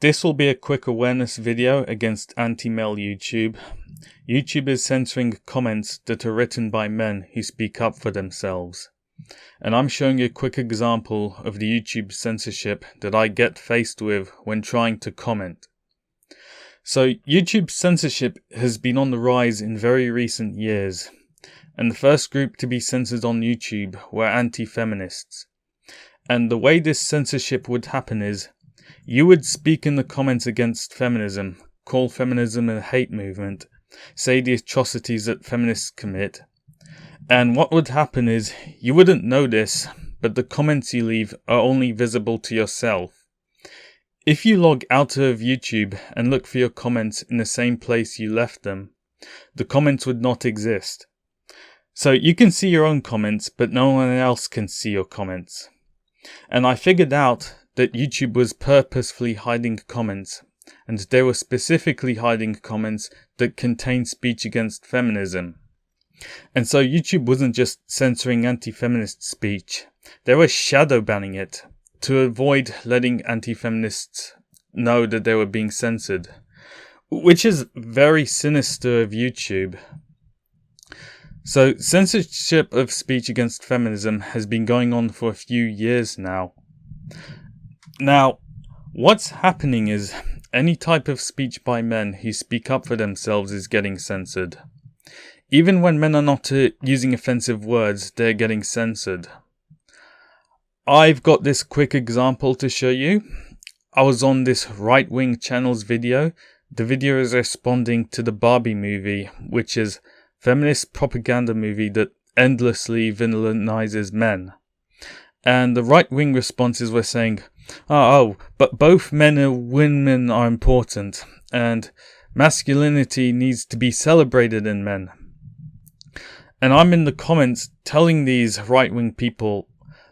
This will be a quick awareness video against anti-male YouTube. YouTube is censoring comments that are written by men who speak up for themselves. And I'm showing you a quick example of the YouTube censorship that I get faced with when trying to comment. So YouTube censorship has been on the rise in very recent years, and the first group to be censored on YouTube were anti-feminists. And the way this censorship would happen is, you would speak in the comments against feminism, call feminism a hate movement, say the atrocities that feminists commit. And what would happen is, you wouldn't know this, but the comments you leave are only visible to yourself. If you log out of YouTube and look for your comments in the same place you left them, the comments would not exist. So you can see your own comments, but no one else can see your comments. And I figured out that YouTube was purposefully hiding comments, and they were specifically hiding comments that contained speech against feminism. And so YouTube wasn't just censoring anti-feminist speech, they were shadow banning it to avoid letting anti-feminists know that they were being censored, which is very sinister of YouTube. So censorship of speech against feminism has been going on for a few years now. Now, what's happening is any type of speech by men who speak up for themselves is getting censored. Even when men are not using offensive words, they're getting censored. I've got this quick example to show you. I was on this right-wing channel's video. The video is responding to the Barbie movie, which is a feminist propaganda movie that endlessly villainizes men. And the right-wing responses were saying, but both men and women are important, and masculinity needs to be celebrated in men. And I'm in the comments telling these right-wing people,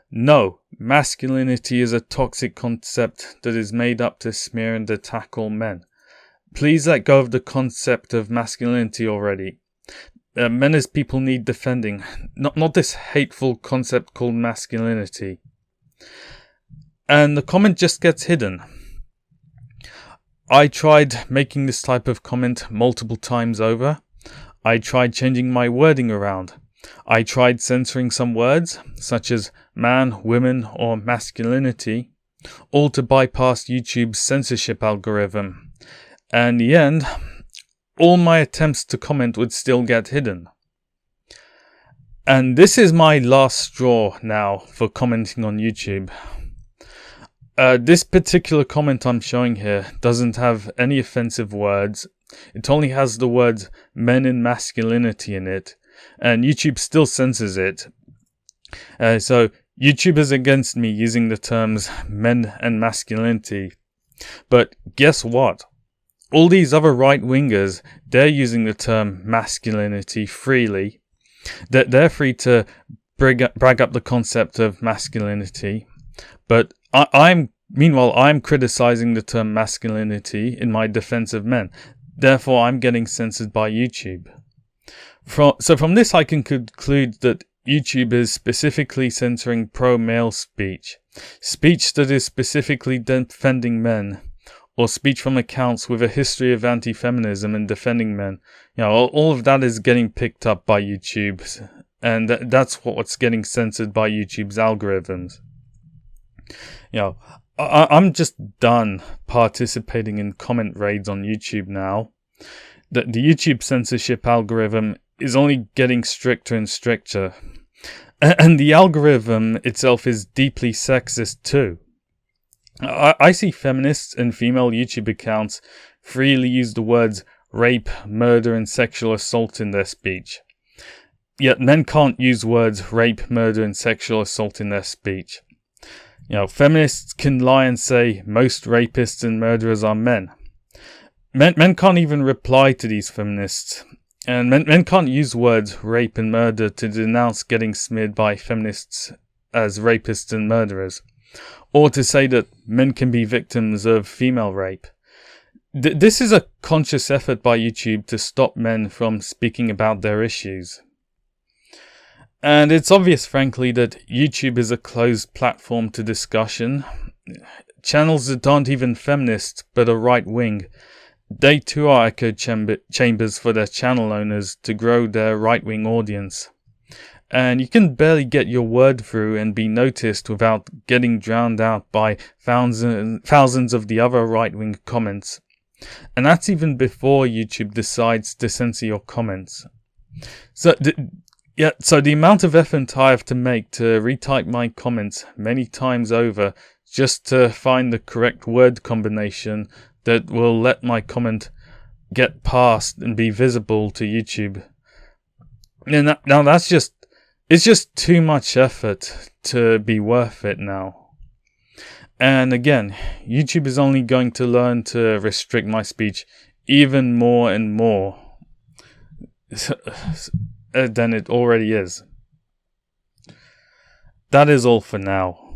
no, masculinity is a toxic concept that is made up to smear and attack all men. Please let go of the concept of masculinity already. Men as people need defending, not this hateful concept called masculinity. And the comment just gets hidden. I tried making this type of comment multiple times over. I tried changing my wording around. I tried censoring some words, such as man, women, or masculinity, all to bypass YouTube's censorship algorithm. And in the end, all my attempts to comment would still get hidden. And this is my last straw now for commenting on YouTube. This particular comment I'm showing here doesn't have any offensive words. It only has the words men and masculinity in it, and YouTube still censors it. So YouTube is against me using the terms men and masculinity. But guess what? All these other right-wingers, they're using the term masculinity freely. They're free to brag up the concept of masculinity. But meanwhile, I'm criticizing the term masculinity in my defense of men. Therefore, I'm getting censored by YouTube. So from this, I can conclude that YouTube is specifically censoring pro-male speech. Speech that is specifically defending men, or speech from accounts with a history of anti-feminism and defending men. All of that is getting picked up by YouTube, and that's what's getting censored by YouTube's algorithms. I'm just done participating in comment raids on YouTube now. The YouTube censorship algorithm is only getting stricter and stricter, and the algorithm itself is deeply sexist too. I see feminists and female YouTube accounts freely use the words rape, murder, and sexual assault in their speech. Yet men can't use words rape, murder, and sexual assault in their speech. Feminists can lie and say most rapists and murderers are men. Men can't even reply to these feminists. And men can't use words rape and murder to denounce getting smeared by feminists as rapists and murderers, or to say that men can be victims of female rape. This is a conscious effort by YouTube to stop men from speaking about their issues. And it's obvious, frankly, that YouTube is a closed platform to discussion. channels that aren't even feminist but are right-wing, they too are echo chambers for their channel owners to grow their right-wing audience. And you can barely get your word through and be noticed without getting drowned out by thousands of the other right-wing comments. And that's even before YouTube decides to censor your comments. So the amount of effort I have to make to retype my comments many times over just to find the correct word combination that will let my comment get passed and be visible to YouTube. And now it's just too much effort to be worth it now. And again, YouTube is only going to learn to restrict my speech even more and more than it already is. That is all for now.